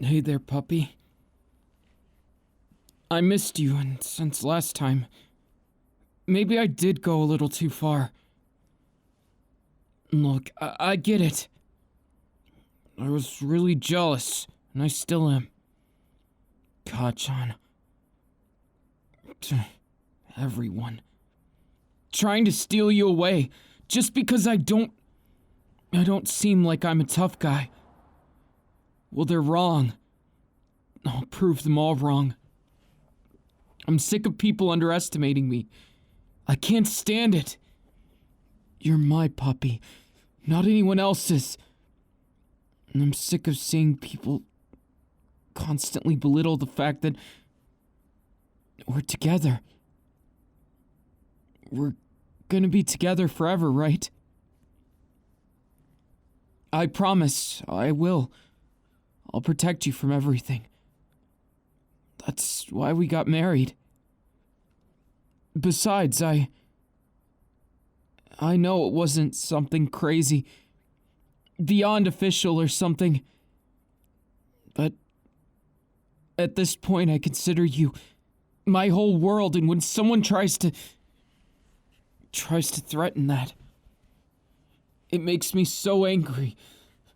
Hey there, puppy. I missed you, and since last time, maybe I did go a little too far. Look, I get it. I was really jealous, and I still am. Kachan. To everyone. Trying to steal you away, just because I don't seem like I'm a tough guy. Well, they're wrong. I'll prove them all wrong. I'm sick of people underestimating me. I can't stand it. You're my puppy, not anyone else's. And I'm sick of seeing people constantly belittle the fact that we're together. We're gonna be together forever, right? I promise, I will. I'll protect you from everything. That's why we got married. Besides, I know it wasn't something crazy, beyond official or something, but at this point I consider you my whole world, and when someone tries to threaten that, it makes me so angry.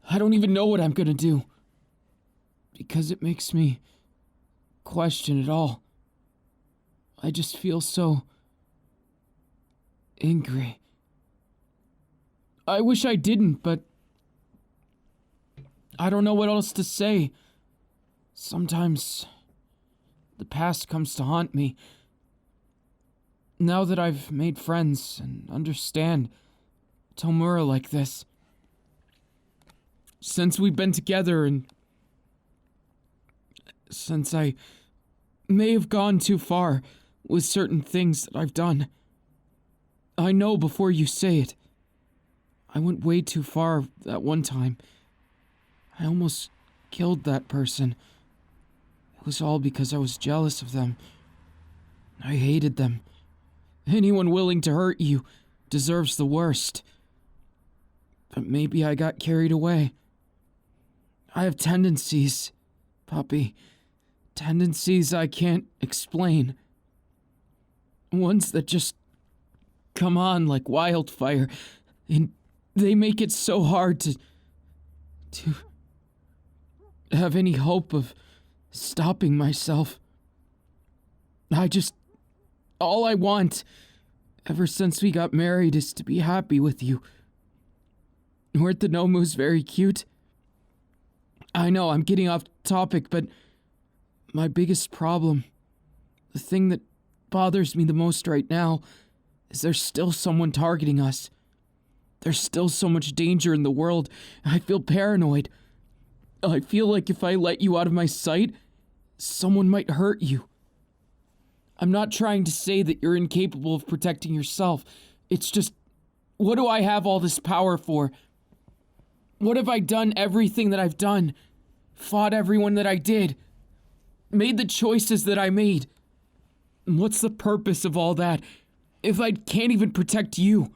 I don't even know what I'm gonna do, because it makes me question it all. I just feel so angry. I wish I didn't, but I don't know what else to say. Sometimes the past comes to haunt me. Now that I've made friends and understand Tomura like this, since we've been together and since I may have gone too far with certain things that I've done, I know before you say it, I went way too far that one time. I almost killed that person. It was all because I was jealous of them. I hated them. Anyone willing to hurt you deserves the worst. But maybe I got carried away. I have tendencies, puppy. Tendencies I can't explain. Ones that just come on like wildfire, and they make it so hard to have any hope of stopping myself. All I want, ever since we got married, is to be happy with you. Weren't the nomus very cute? I know I'm getting off topic, but my biggest problem, the thing that bothers me the most right now, is there's still someone targeting us. There's still so much danger in the world. I feel paranoid. I feel like if I let you out of my sight, someone might hurt you. I'm not trying to say that you're incapable of protecting yourself. It's just, what do I have all this power for? What have I done everything that I've done? Fought everyone that I did? Made the choices that I made? What's the purpose of all that if I can't even protect you?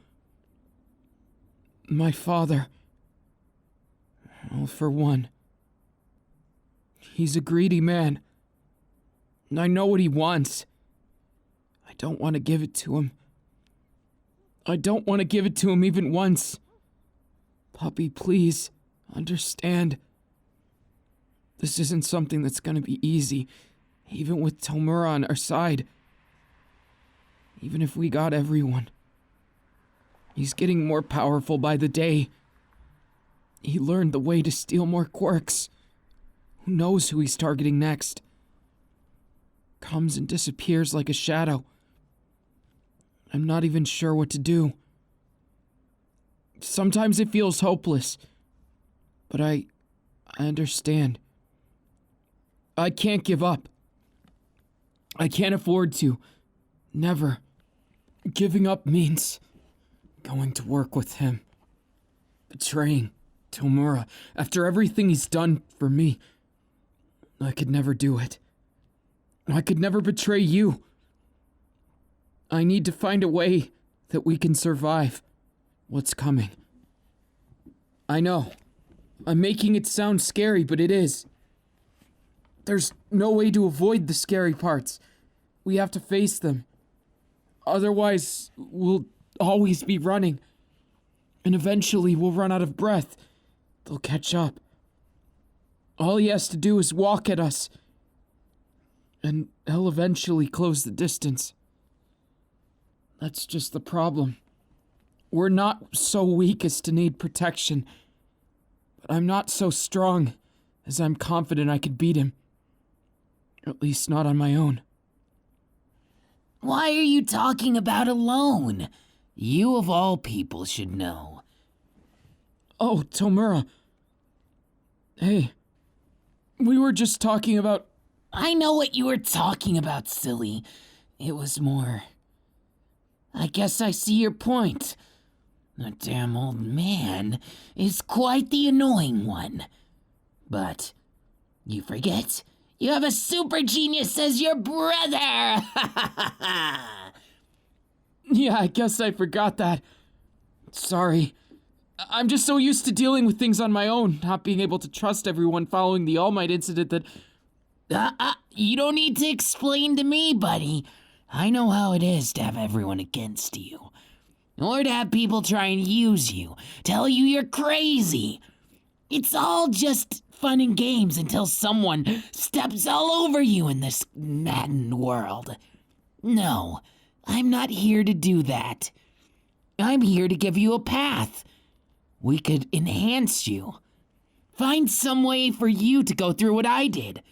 My father. Well, for one, he's a greedy man. And I know what he wants. I don't want to give it to him. I don't want to give it to him even once. Puppy, please, understand. This isn't something that's gonna be easy, even with Tomura on our side. Even if we got everyone. He's getting more powerful by the day. He learned the way to steal more quirks. Who knows who he's targeting next? Comes and disappears like a shadow. I'm not even sure what to do. Sometimes it feels hopeless, but I understand. I can't give up. I can't afford to. Never. Giving up means going to work with him. Betraying Tomura after everything he's done for me. I could never do it. I could never betray you. I need to find a way that we can survive what's coming. I know. I'm making it sound scary, but it is. There's no way to avoid the scary parts. We have to face them. Otherwise, we'll always be running. And eventually we'll run out of breath. They'll catch up. All he has to do is walk at us. And he'll eventually close the distance. That's just the problem. We're not so weak as to need protection. But I'm not so strong as I'm confident I could beat him. At least not on my own. Why are you talking about alone? You of all people should know. Oh, Tomura. Hey. We were just talking about... I know what you were talking about, silly. It was more... I guess I see your point. The damn old man is quite the annoying one. But you forget, you have a super genius as your brother! Yeah, I guess I forgot that. Sorry. I'm just so used to dealing with things on my own, not being able to trust everyone following the All Might incident that... You don't need to explain to me, buddy. I know how it is to have everyone against you. Or to have people try and use you, tell you you're crazy. It's all just fun and games until someone steps all over you in this maddened world. No, I'm not here to do that. I'm here to give you a path. We could enhance you. Find some way for you to go through what I did.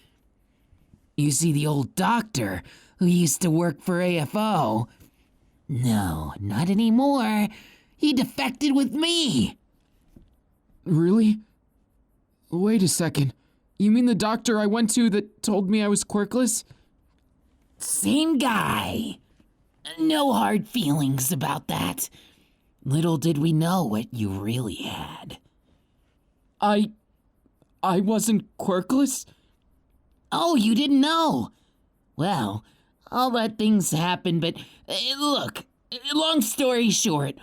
You see the old doctor who used to work for AFO? No, not anymore. He defected with me. Really? Wait a second. You mean the doctor I went to that told me I was quirkless? Same guy. No hard feelings about that. Little did we know what you really had. I wasn't quirkless? Oh, you didn't know? Well, I'll let things happen, but look, long story short,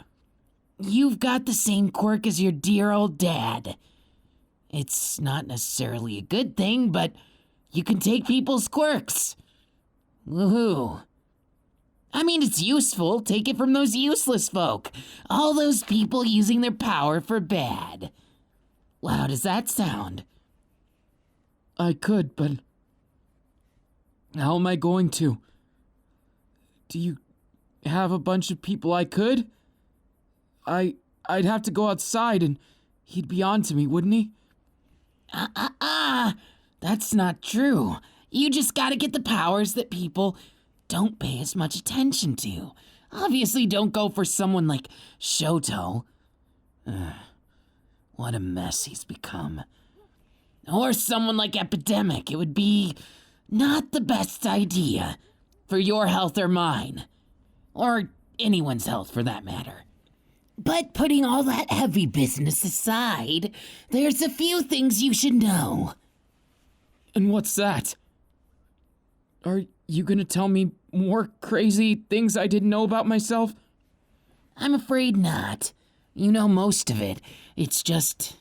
you've got the same quirk as your dear old dad. It's not necessarily a good thing, but you can take people's quirks. Woohoo. I mean, it's useful. Take it from those useless folk. All those people using their power for bad. Well, how does that sound? I could, but... how am I going to? Do you have a bunch of people I could? I'd have to go outside and he'd be on to me, wouldn't he? That's not true. You just gotta get the powers that people don't pay as much attention to. Obviously don't go for someone like Shoto. What a mess he's become. Or someone like Epidemic. It would be not the best idea for your health or mine. Or anyone's health for that matter. But putting all that heavy business aside, there's a few things you should know. And what's that? Are you gonna tell me more crazy things I didn't know about myself? I'm afraid not. You know most of it. It's just...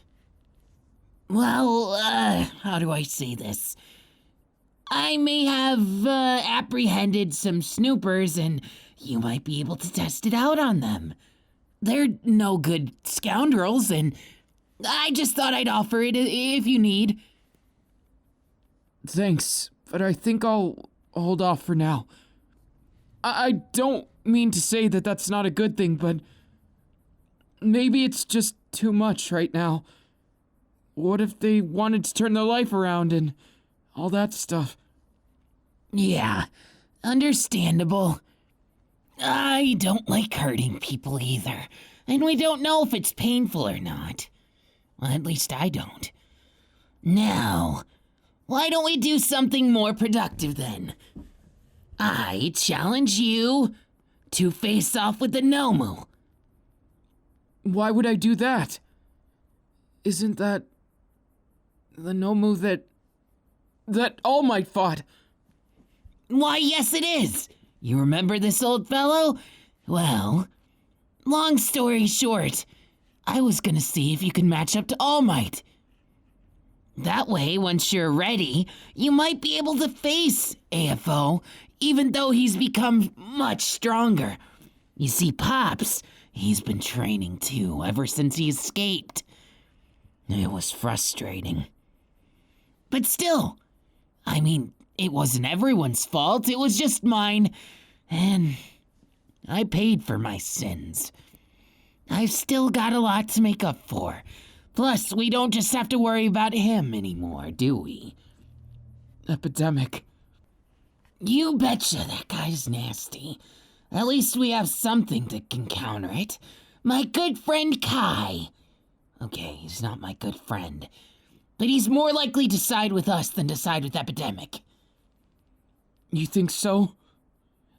well, how do I say this? I may have apprehended some snoopers and you might be able to test it out on them. They're no good scoundrels and I just thought I'd offer it if you need. Thanks, but I think I'll hold off for now. I don't mean to say that that's not a good thing, but maybe it's just too much right now. What if they wanted to turn their life around and all that stuff? Yeah, understandable. I don't like hurting people either, and we don't know if it's painful or not. Well, at least I don't. Now, why don't we do something more productive then? I challenge you to face off with the nomu. Why would I do that? Isn't that the nomu that All Might fought? Why, yes it is. You remember this old fellow? Well, long story short, I was gonna see if you could match up to All Might. That way, once you're ready, you might be able to face AFO, even though he's become much stronger. You see, Pops, he's been training too, ever since he escaped. It was frustrating. But still, I mean, it wasn't everyone's fault, it was just mine, and I paid for my sins. I've still got a lot to make up for. Plus, we don't just have to worry about him anymore, do we? Epidemic. You betcha that guy's nasty. At least we have something that can counter it. My good friend Kai. Okay, he's not my good friend, but he's more likely to side with us than to side with Epidemic. You think so?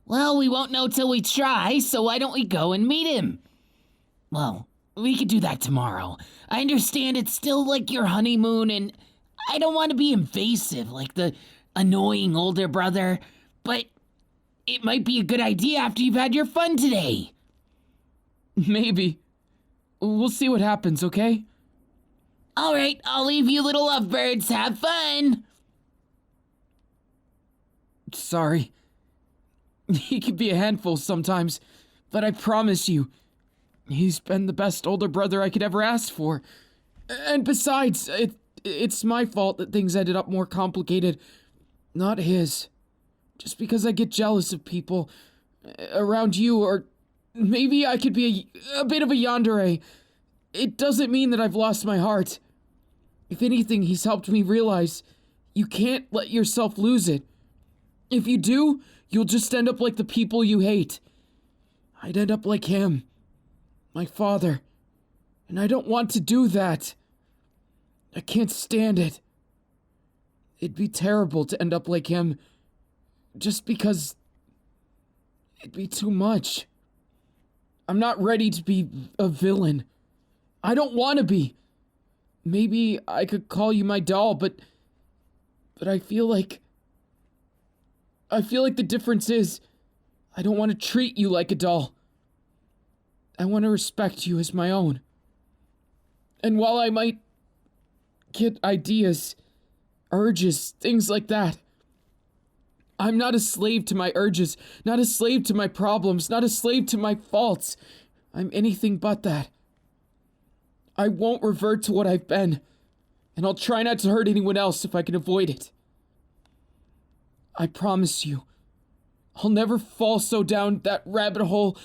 Well, we won't know till we try, so why don't we go and meet him? Well, we could do that tomorrow. I understand it's still like your honeymoon, and I don't want to be invasive like the annoying older brother, but it might be a good idea after you've had your fun today. Maybe. We'll see what happens, okay? All right, I'll leave you little lovebirds. Have fun. Sorry. He can be a handful sometimes, but I promise you, he's been the best older brother I could ever ask for. And besides, it's my fault that things ended up more complicated, not his. Just because I get jealous of people around you, or maybe I could be a bit of a yandere. It doesn't mean that I've lost my heart. If anything, he's helped me realize you can't let yourself lose it. If you do, you'll just end up like the people you hate. I'd end up like him, my father, and I don't want to do that. I can't stand it. It'd be terrible to end up like him, just because it'd be too much. I'm not ready to be a villain. I don't want to be. Maybe I could call you my doll, but I feel like the difference is I don't want to treat you like a doll. I want to respect you as my own. And while I might get ideas, urges, things like that, I'm not a slave to my urges, not a slave to my problems, not a slave to my faults. I'm anything but that. I won't revert to what I've been, and I'll try not to hurt anyone else if I can avoid it. I promise you, I'll never fall so down that rabbit hole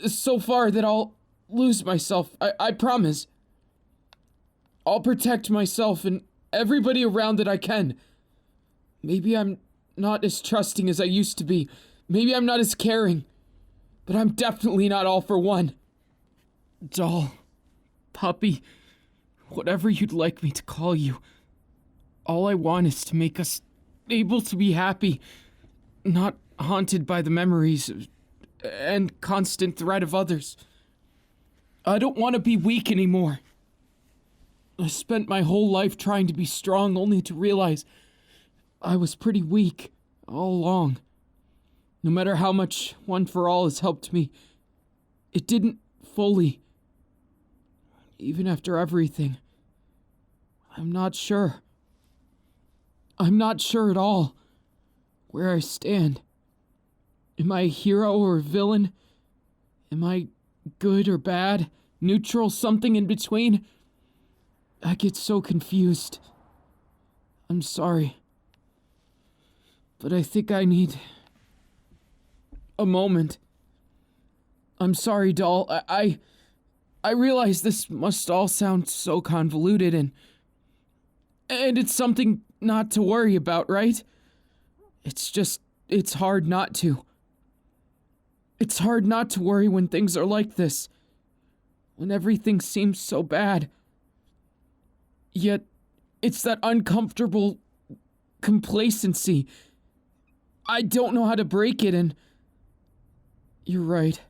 so far that I'll lose myself. I promise. I'll protect myself and everybody around that I can. Maybe I'm not as trusting as I used to be. Maybe I'm not as caring. But I'm definitely not all for one. Doll, puppy, whatever you'd like me to call you. All I want is to make us able to be happy, not haunted by the memories and constant threat of others. I don't want to be weak anymore. I spent my whole life trying to be strong only to realize I was pretty weak all along. No matter how much One for All has helped me, it didn't fully. Even after everything, I'm not sure. I'm not sure at all where I stand. Am I a hero or a villain? Am I good or bad? Neutral? Something in between? I get so confused. I'm sorry. But I think I need a moment. I'm sorry, doll. I realize this must all sound so convoluted and it's something not to worry about, right? It's hard not to. It's hard not to worry when things are like this. When everything seems so bad. Yet, it's that uncomfortable complacency. I don't know how to break it, and you're right.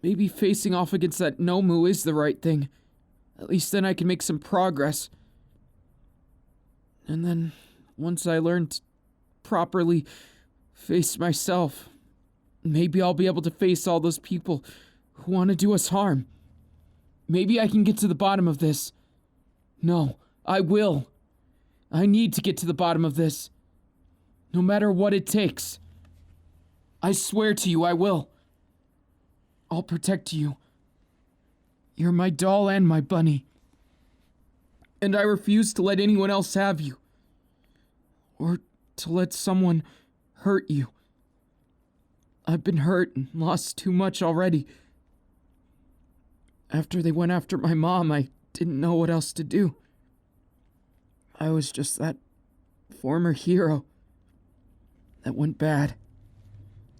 Maybe facing off against that nomu is the right thing. At least then I can make some progress. And then, once I learn to properly face myself, maybe I'll be able to face all those people who want to do us harm. Maybe I can get to the bottom of this. No, I will. I need to get to the bottom of this. No matter what it takes. I swear to you, I will. I'll protect you. You're my doll and my bunny. And I refuse to let anyone else have you. Or to let someone hurt you. I've been hurt and lost too much already. After they went after my mom, I didn't know what else to do. I was just that former hero that went bad.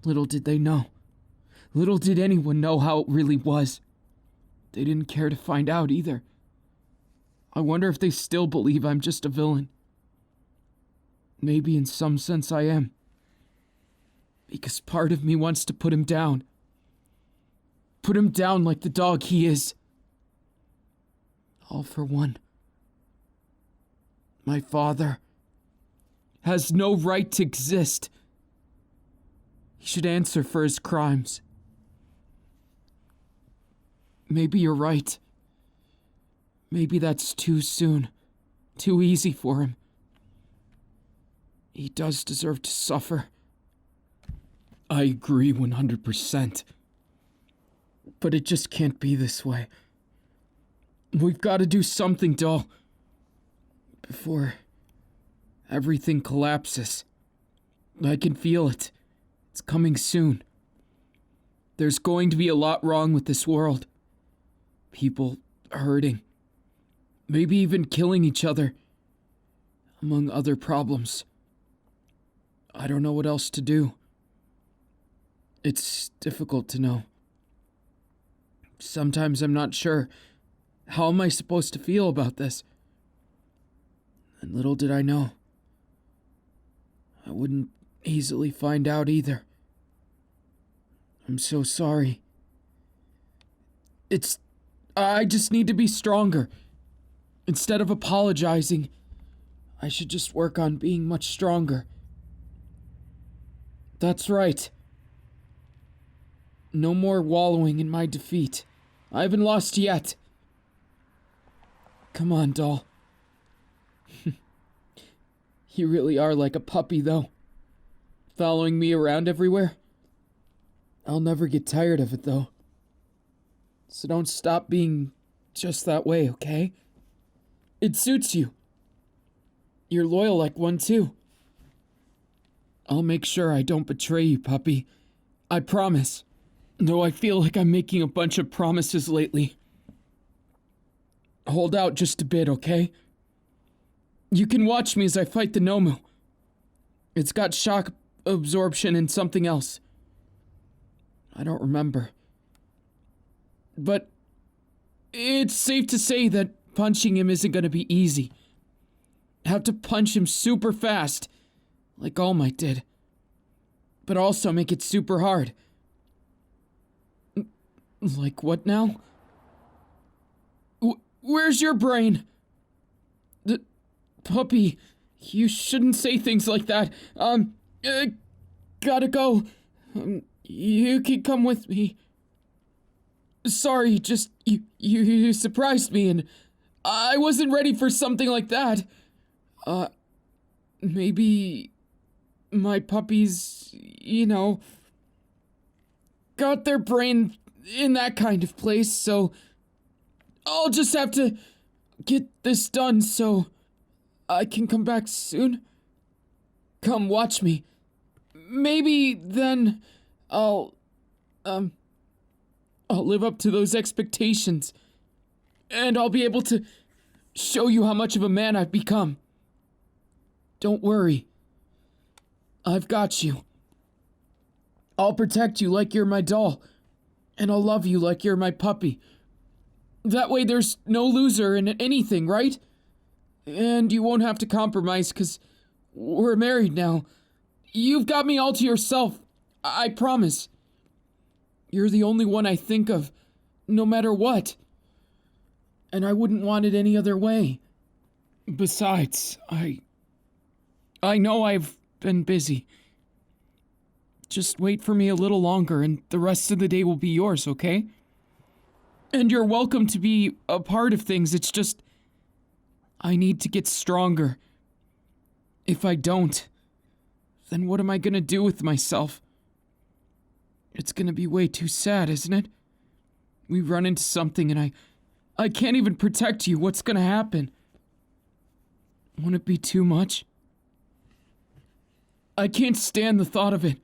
Little did they know. Little did anyone know how it really was. They didn't care to find out either. I wonder if they still believe I'm just a villain. Maybe in some sense I am. Because part of me wants to put him down. Put him down like the dog he is. All for one. My father has no right to exist. He should answer for his crimes. Maybe you're right. Maybe that's too soon. Too easy for him. He does deserve to suffer. I agree 100%. But it just can't be this way. We've got to do something, doll. Before everything collapses. I can feel it. It's coming soon. There's going to be a lot wrong with this world. People hurting. Maybe even killing each other. Among other problems. I don't know what else to do. It's difficult to know. Sometimes I'm not sure. How am I supposed to feel about this? And little did I know. I wouldn't easily find out either. I'm so sorry. I just need to be stronger. Instead of apologizing, I should just work on being much stronger. That's right. No more wallowing in my defeat. I haven't lost yet. Come on, doll. You really are like a puppy, though. Following me around everywhere. I'll never get tired of it, though. So don't stop being just that way, okay? It suits you. You're loyal like one, too. I'll make sure I don't betray you, puppy. I promise. Though I feel like I'm making a bunch of promises lately. Hold out just a bit, okay? You can watch me as I fight the nomu. It's got shock absorption and something else. I don't remember. But it's safe to say that punching him isn't going to be easy. Have to punch him super fast, like All Might did. But also make it super hard. Like what now? Where's your brain? Puppy, you shouldn't say things like that. Gotta go. You can come with me. Sorry, just, you surprised me and I wasn't ready for something like that. Maybe my puppies, got their brain in that kind of place, so I'll just have to get this done so I can come back soon. Come watch me. Maybe then I'll live up to those expectations. And I'll be able to show you how much of a man I've become. Don't worry. I've got you. I'll protect you like you're my doll. And I'll love you like you're my puppy. That way there's no loser in anything, right? And you won't have to compromise because we're married now. You've got me all to yourself. I promise. You're the only one I think of, no matter what. And I wouldn't want it any other way. Besides, I know I've been busy. Just wait for me a little longer and the rest of the day will be yours, okay? And you're welcome to be a part of things. It's just, I need to get stronger. If I don't, then what am I gonna do with myself? It's gonna be way too sad, isn't it? We run into something and I can't even protect you. What's gonna happen? Won't it be too much? I can't stand the thought of it.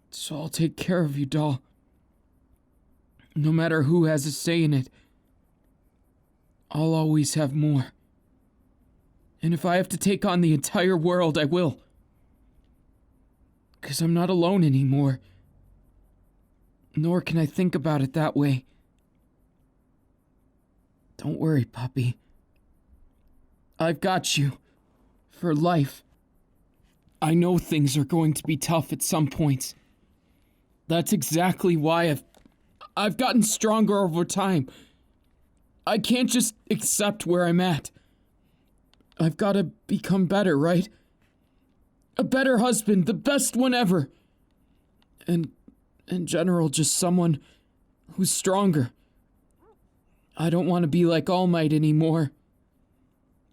So I'll take care of you, doll. No matter who has a say in it, I'll always have more. And if I have to take on the entire world, I will. 'Cause I'm not alone anymore. Nor can I think about it that way. Don't worry, puppy. I've got you. For life. I know things are going to be tough at some points. That's exactly why I've gotten stronger over time. I can't just accept where I'm at. I've got to become better, right? A better husband, the best one ever. And in general, just someone who's stronger. I don't want to be like All Might anymore.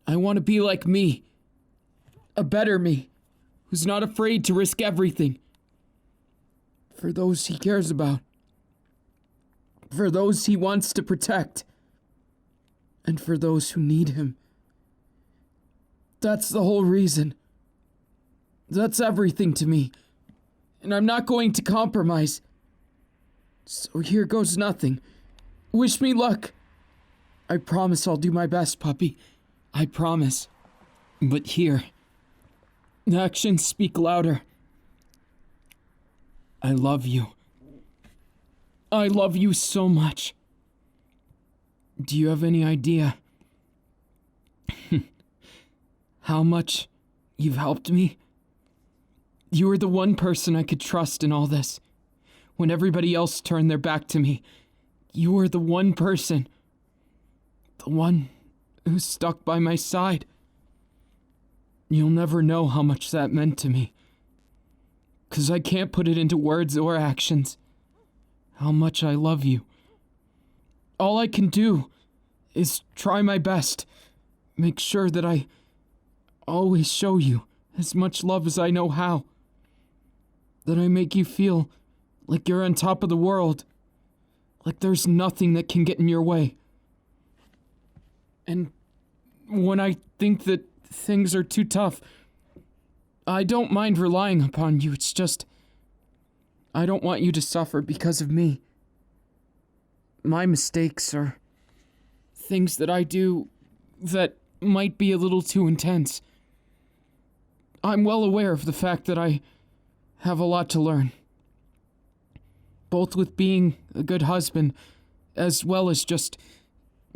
I want to be like me. A better me, who's not afraid to risk everything. For those he cares about. For those he wants to protect. And for those who need him. That's the whole reason. That's everything to me. And I'm not going to compromise. So here goes nothing. Wish me luck. I promise I'll do my best, puppy. I promise. But here, the actions speak louder. I love you. I love you so much. Do you have any idea how much you've helped me? You were the one person I could trust in all this. When everybody else turned their back to me, you were the one person. The one who stuck by my side. You'll never know how much that meant to me. 'Cause I can't put it into words or actions. How much I love you. All I can do is try my best. Make sure that I always show you as much love as I know how. That I make you feel like you're on top of the world. Like there's nothing that can get in your way. And when I think that things are too tough, I don't mind relying upon you. It's just, I don't want you to suffer because of me. My mistakes are things that I do that might be a little too intense. I'm well aware of the fact that I have a lot to learn. Both with being a good husband, as well as just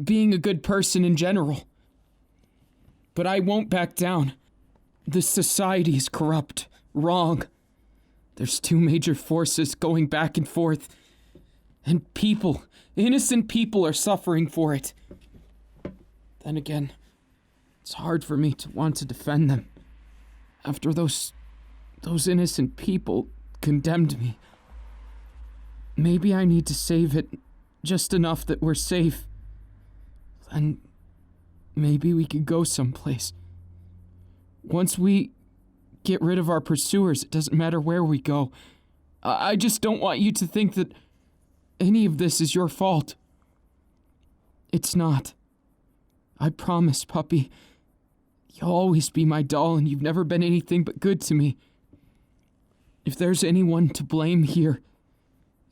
being a good person in general. But I won't back down. This society is corrupt, wrong. There's two major forces going back and forth. And people, innocent people, are suffering for it. Then again, it's hard for me to want to defend them. After those innocent people condemned me. Maybe I need to save it just enough that we're safe. Then maybe we could go someplace. Once we get rid of our pursuers, it doesn't matter where we go. I just don't want you to think that any of this is your fault. It's not. I promise, puppy. You'll always be my doll, and you've never been anything but good to me. If there's anyone to blame here,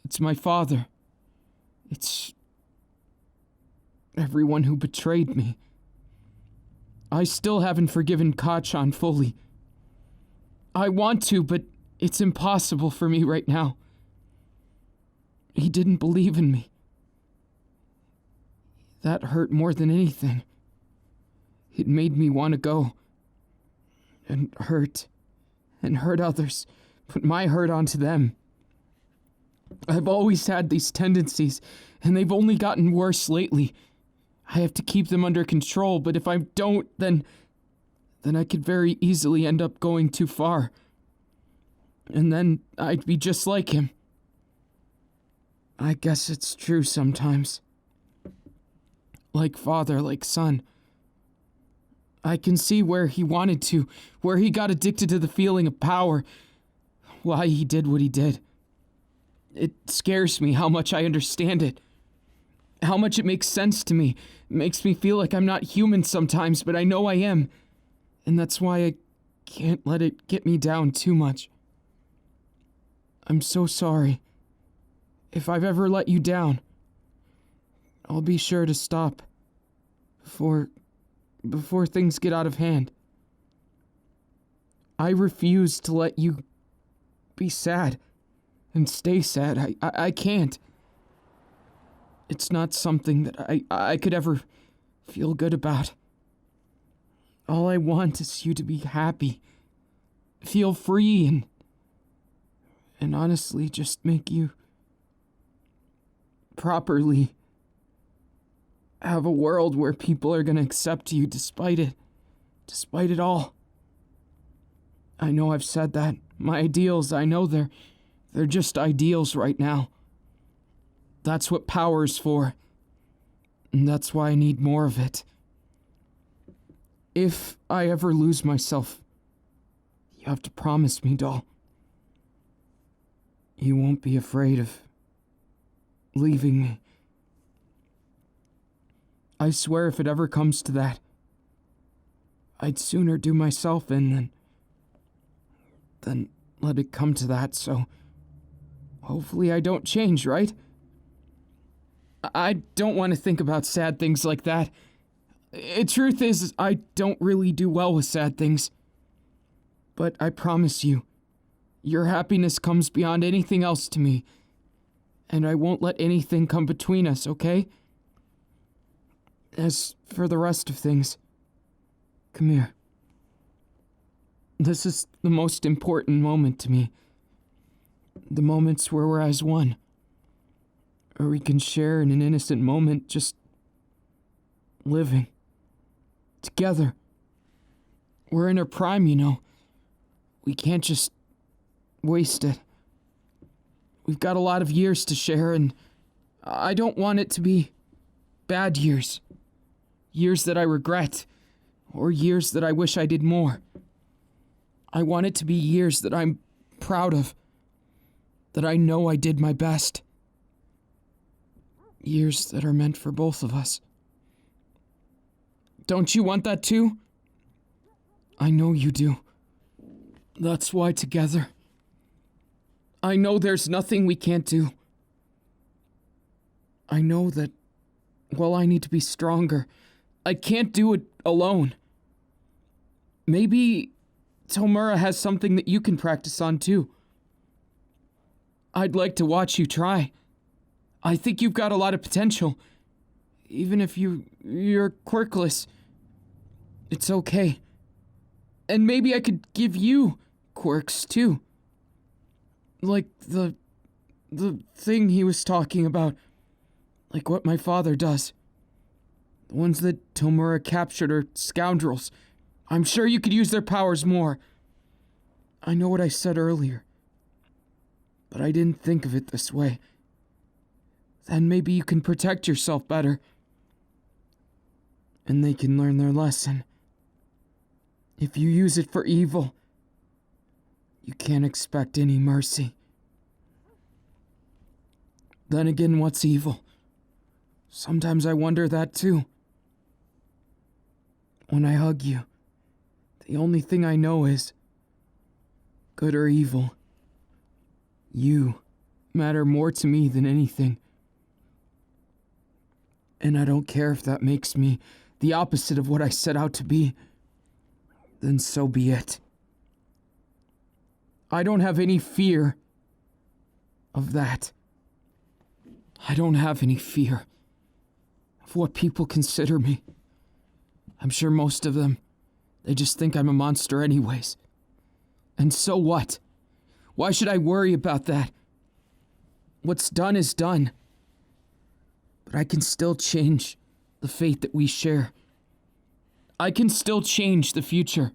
it's my father. It's everyone who betrayed me. I still haven't forgiven Kachan fully. I want to, but it's impossible for me right now. He didn't believe in me. That hurt more than anything. It made me want to go. And hurt others. Put my hurt onto them. I've always had these tendencies, and they've only gotten worse lately. I have to keep them under control, but if I don't, then I could very easily end up going too far. And then I'd be just like him. I guess it's true sometimes. Like father, like son. I can see where he wanted to, where he got addicted to the feeling of power, why he did what he did. It scares me how much I understand it, how much it makes sense to me. It makes me feel like I'm not human sometimes, but I know I am, and that's why I can't let it get me down too much. I'm so sorry. If I've ever let you down, I'll be sure to stop before things get out of hand. I refuse to let you be sad and stay sad. I can't. It's not something that I could ever feel good about. All I want is you to be happy, feel free, and honestly just make you properly have a world where people are gonna accept you despite it all. I know I've said that. My ideals, I know they're just ideals right now. That's what power's for. And that's why I need more of it. If I ever lose myself, you have to promise me, doll. You won't be afraid of leaving me. I swear if it ever comes to that, I'd sooner do myself in than let it come to that, so hopefully I don't change, right? I don't want to think about sad things like that. Truth is, I don't really do well with sad things. But I promise you, your happiness comes beyond anything else to me. And I won't let anything come between us, okay? As for the rest of things, come here. This is the most important moment to me. The moments where we're as one. Or we can share in an innocent moment just living together. We're in our prime, you know. We can't just waste it. We've got a lot of years to share, and I don't want it to be bad years. Years that I regret, or years that I wish I did more. I want it to be years that I'm proud of, that I know I did my best. Years that are meant for both of us. Don't you want that too? I know you do. That's why together, I know there's nothing we can't do. I know that, well, I need to be stronger. I can't do it alone. Maybe Tomura has something that you can practice on too. I'd like to watch you try. I think you've got a lot of potential. Even if you're quirkless, it's okay. And maybe I could give you quirks too. Like the thing he was talking about. Like what my father does. The ones that Tomura captured are scoundrels. I'm sure you could use their powers more. I know what I said earlier. But I didn't think of it this way. Then maybe you can protect yourself better. And they can learn their lesson. If you use it for evil, you can't expect any mercy. Then again, what's evil? Sometimes I wonder that too. When I hug you, the only thing I know is good or evil. You matter more to me than anything. And I don't care if that makes me the opposite of what I set out to be. Then so be it. I don't have any fear of that. I don't have any fear of what people consider me. I'm sure most of them, they just think I'm a monster anyways. And so what? Why should I worry about that? What's done is done. But I can still change the fate that we share. I can still change the future.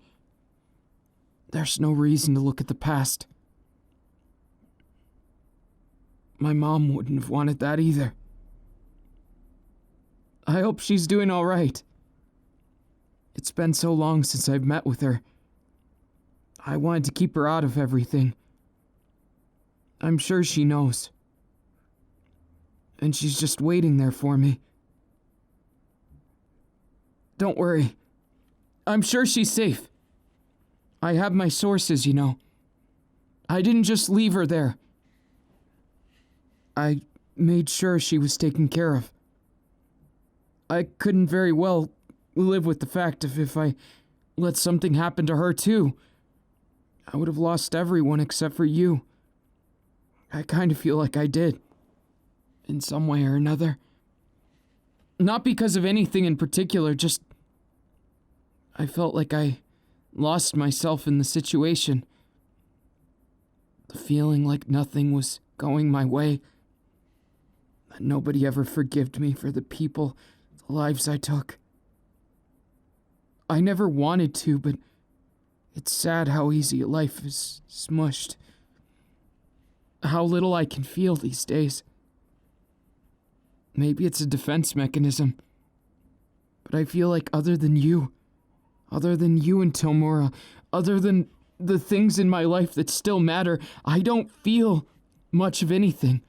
There's no reason to look at the past. My mom wouldn't have wanted that either. I hope she's doing all right. It's been so long since I've met with her. I wanted to keep her out of everything. I'm sure she knows. And she's just waiting there for me. Don't worry. I'm sure she's safe. I have my sources, you know. I didn't just leave her there. I made sure she was taken care of. I couldn't very well live with the fact of if I let something happen to her too. I would have lost everyone except for you. I kind of feel like I did. In some way or another. Not because of anything in particular, just... I felt like I lost myself in the situation. The feeling like nothing was going my way. That nobody ever forgave me for the people, the lives I took. I never wanted to, but it's sad how easy a life is smushed. How little I can feel these days. Maybe it's a defense mechanism. But I feel like other than you and Tomura, other than the things in my life that still matter, I don't feel much of anything.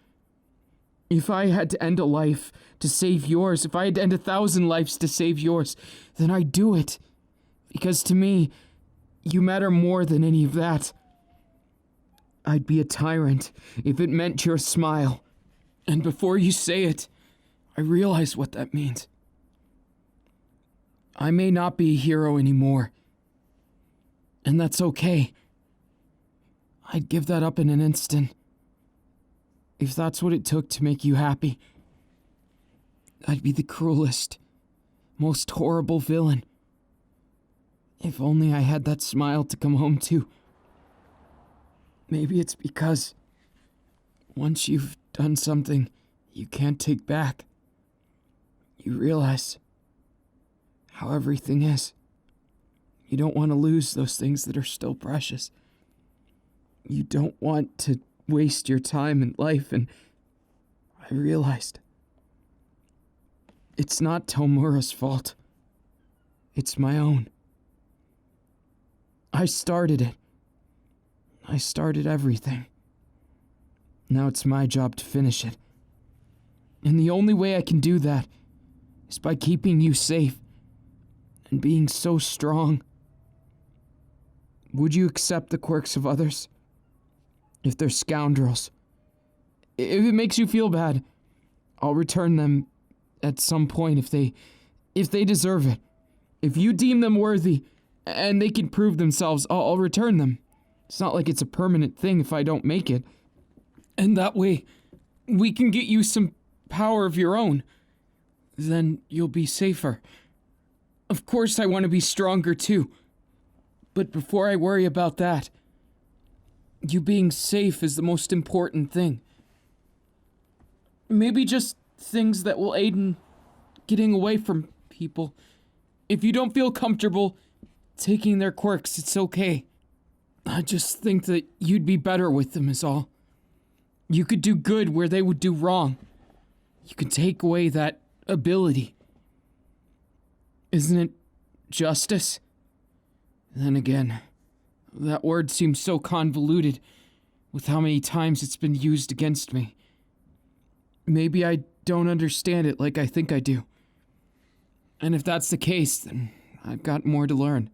If I had to end a life to save yours, if I had to end 1,000 lives to save yours, then I'd do it. Because to me, you matter more than any of that. I'd be a tyrant if it meant your smile. And before you say it, I realize what that means. I may not be a hero anymore. And that's okay. I'd give that up in an instant. If that's what it took to make you happy. I'd be the cruelest, most horrible villain. If only I had that smile to come home to. Maybe it's because once you've done something you can't take back, you realize how everything is. You don't want to lose those things that are still precious. You don't want to waste your time in life, and I realized it's not Tomura's fault. It's my own. I started it. I started everything. Now it's my job to finish it. And the only way I can do that is by keeping you safe and being so strong. Would you accept the quirks of others? If they're scoundrels. If it makes you feel bad, I'll return them at some point if they deserve it. If you deem them worthy and they can prove themselves, I'll return them. It's not like it's a permanent thing if I don't make it. And that way, we can get you some power of your own. Then you'll be safer. Of course I want to be stronger too. But before I worry about that, you being safe is the most important thing. Maybe just things that will aid in getting away from people. If you don't feel comfortable taking their quirks, it's okay. I just think that you'd be better with them is all. You could do good where they would do wrong. You could take away that ability. Isn't it justice? Then again, that word seems so convoluted with how many times it's been used against me. Maybe I don't understand it like I think I do. And if that's the case, then I've got more to learn.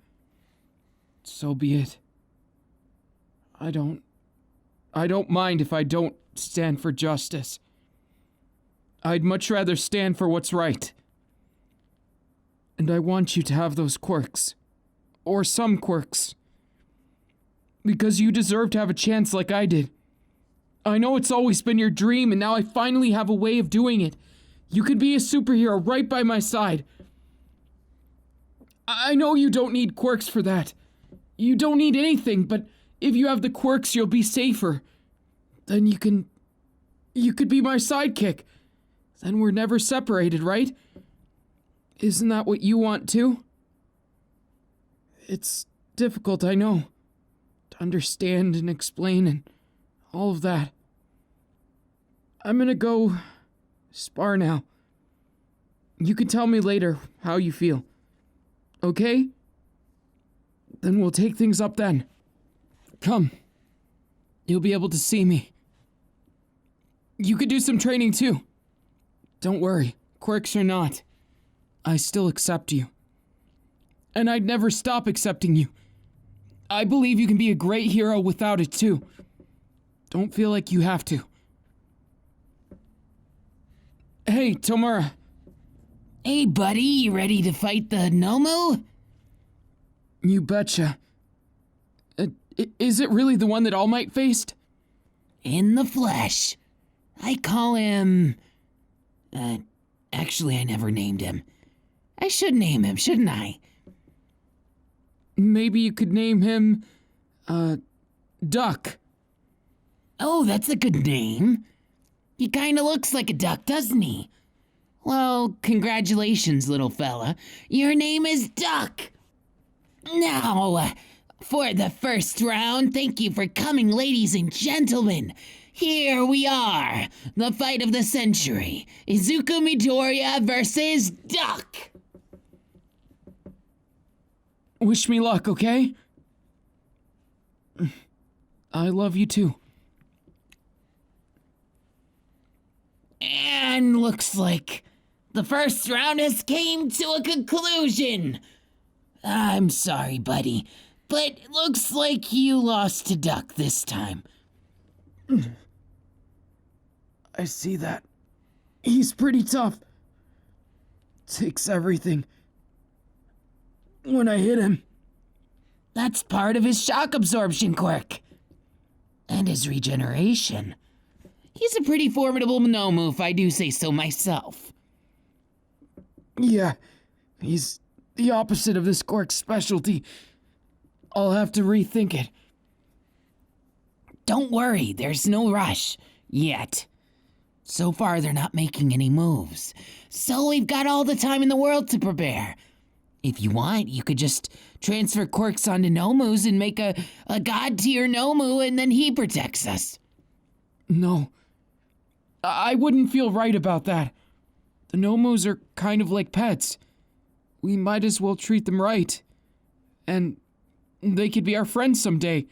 So be it. I don't mind if I don't stand for justice. I'd much rather stand for what's right. And I want you to have those quirks. Or some quirks. Because you deserve to have a chance like I did. I know it's always been your dream, and now I finally have a way of doing it. You could be a superhero right by my side. I know you don't need quirks for that. You don't need anything, but if you have the quirks, you'll be safer. Then you could be my sidekick. Then we're never separated, right? Isn't that what you want too? It's difficult, I know, to understand and explain and all of that. I'm gonna go spar now. You can tell me later how you feel. Okay? Then we'll take things up then. Come. You'll be able to see me. You could do some training too. Don't worry, quirks or not. I still accept you. And I'd never stop accepting you. I believe you can be a great hero without it too. Don't feel like you have to. Hey, Tomura. Hey, buddy, you ready to fight the nomu? You betcha. Is it really the one that All Might faced? In the flesh. I call him... actually, I never named him. I should name him, shouldn't I? Maybe you could name him, Duck. Oh, that's a good name. He kinda looks like a duck, doesn't he? Well, congratulations, little fella. Your name is Duck. Now, for the first round, thank you for coming, ladies and gentlemen. Here we are, the fight of the century. Izuku Midiroya versus Duck. Wish me luck, okay? I love you too. And looks like the first round has came to a conclusion. I'm sorry, buddy, but looks like you lost to Duck this time. I see that. He's pretty tough. Takes everything. When I hit him. That's part of his shock absorption quirk. And his regeneration. He's a pretty formidable nomu, if I do say so myself. Yeah, he's the opposite of this quirk's specialty. I'll have to rethink it. Don't worry, there's no rush. Yet. So far, they're not making any moves. So we've got all the time in the world to prepare. If you want, you could just transfer quirks onto nomus and make a god tier nomu, and then he protects us. No. I wouldn't feel right about that. The nomus are kind of like pets. We might as well treat them right. And they could be our friends someday.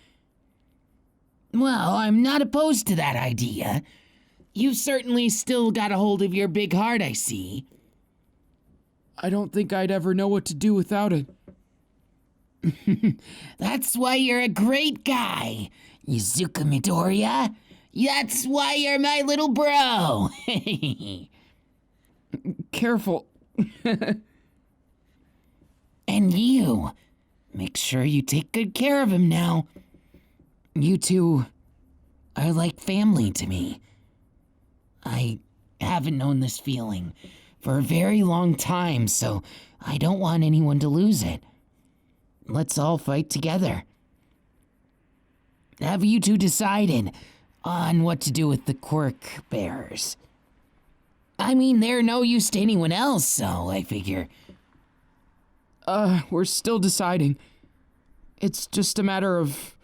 Well, I'm not opposed to that idea. You've certainly still got a hold of your big heart, I see. I don't think I'd ever know what to do without it. That's why you're a great guy, Izuku Midoriya. That's why you're my little bro. Careful. And you, make sure you take good care of him now. You two are like family to me. I haven't known this feeling for a very long time, so I don't want anyone to lose it. Let's all fight together. Have you two decided on what to do with the quirk bearers? I mean, they're no use to anyone else, so I figure... We're still deciding. It's just a matter of,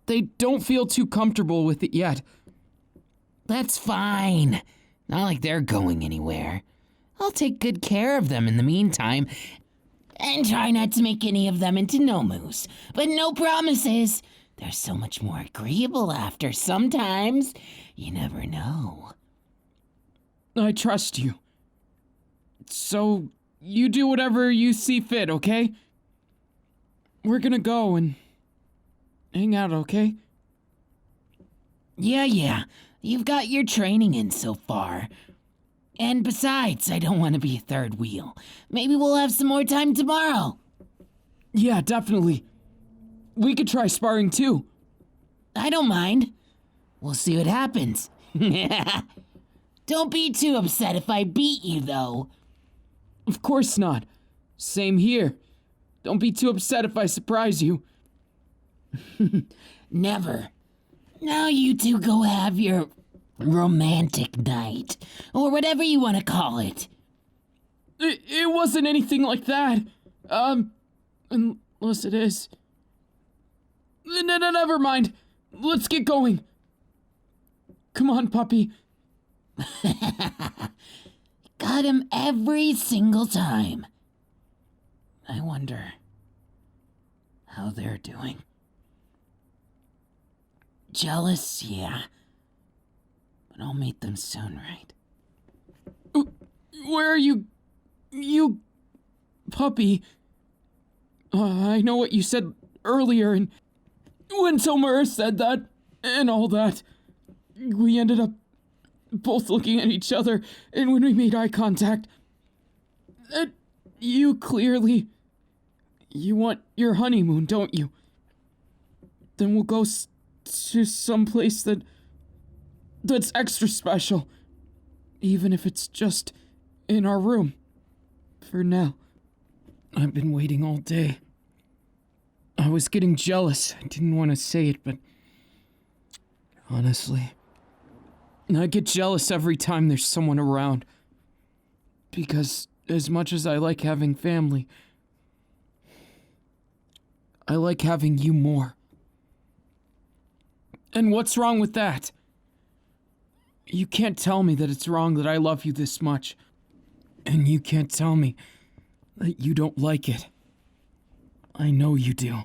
they don't feel too comfortable with it yet. That's fine. Not like they're going anywhere. I'll take good care of them in the meantime, and try not to make any of them into nomus. But no promises. They're so much more agreeable after sometimes. You never know. I trust you. So, you do whatever you see fit, okay? We're gonna go and hang out, okay? Yeah. You've got your training in so far. And besides, I don't want to be a third wheel. Maybe we'll have some more time tomorrow. Yeah, definitely. We could try sparring too. I don't mind. We'll see what happens. Don't be too upset if I beat you, though. Of course not. Same here. Don't be too upset if I surprise you. Never. Now you two go have your romantic night, or whatever you want to call it. It wasn't anything like that. Unless it is. No, never mind. Let's get going. Come on, puppy. Got him every single time. I wonder how they're doing. Jealous, yeah. But I'll meet them soon, right? Where are you? You... puppy. I know what you said earlier, and when Tomura said that, and all that, we ended up both looking at each other, and when we made eye contact, you clearly... You want your honeymoon, don't you? Then we'll go to some place that's extra special, even if it's just in our room. For now. I've been waiting all day. I was getting jealous. I didn't want to say it, but honestly, I get jealous every time there's someone around. Because as much as I like having family, I like having you more. And what's wrong with that? You can't tell me that it's wrong that I love you this much. And you can't tell me that you don't like it. I know you do.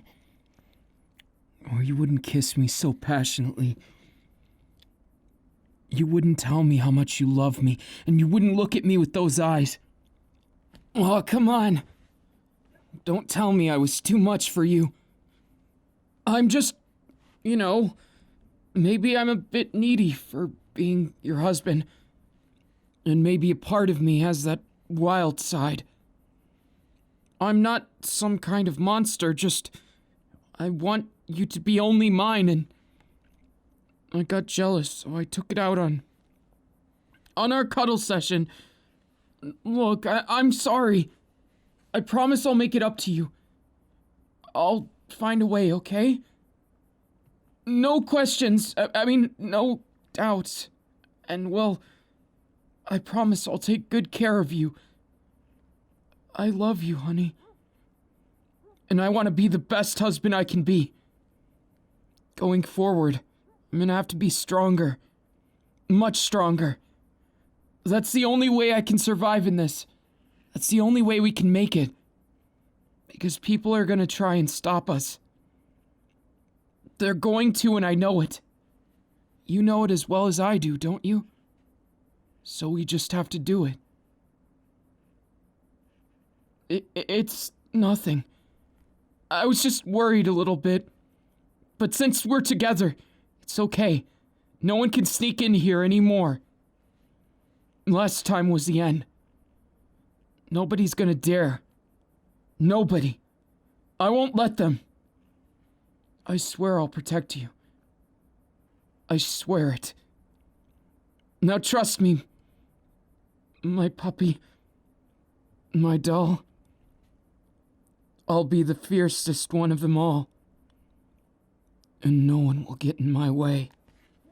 Or you wouldn't kiss me so passionately. You wouldn't tell me how much you love me, and you wouldn't look at me with those eyes. Oh, come on. Don't tell me I was too much for you. I'm just, maybe I'm a bit needy for being your husband. And maybe a part of me has that wild side. I'm not some kind of monster, just I want you to be only mine, and I got jealous, so I took it out on our cuddle session. Look, I'm sorry. I promise I'll make it up to you. I'll find a way, okay? No questions, no doubts. And well, I promise I'll take good care of you. I love you, honey. And I want to be the best husband I can be. Going forward, I'm gonna have to be stronger. Much stronger. That's the only way I can survive in this. That's the only way we can make it. Because people are gonna try and stop us. They're going to, and I know it. You know it as well as I do, don't you? So we just have to do it. It's nothing. I was just worried a little bit. But since we're together, it's okay. No one can sneak in here anymore. Last time was the end. Nobody's gonna dare. Nobody. I won't let them. I swear I'll protect you. I swear it. Now trust me, my puppy, my doll. I'll be the fiercest one of them all. And no one will get in my way.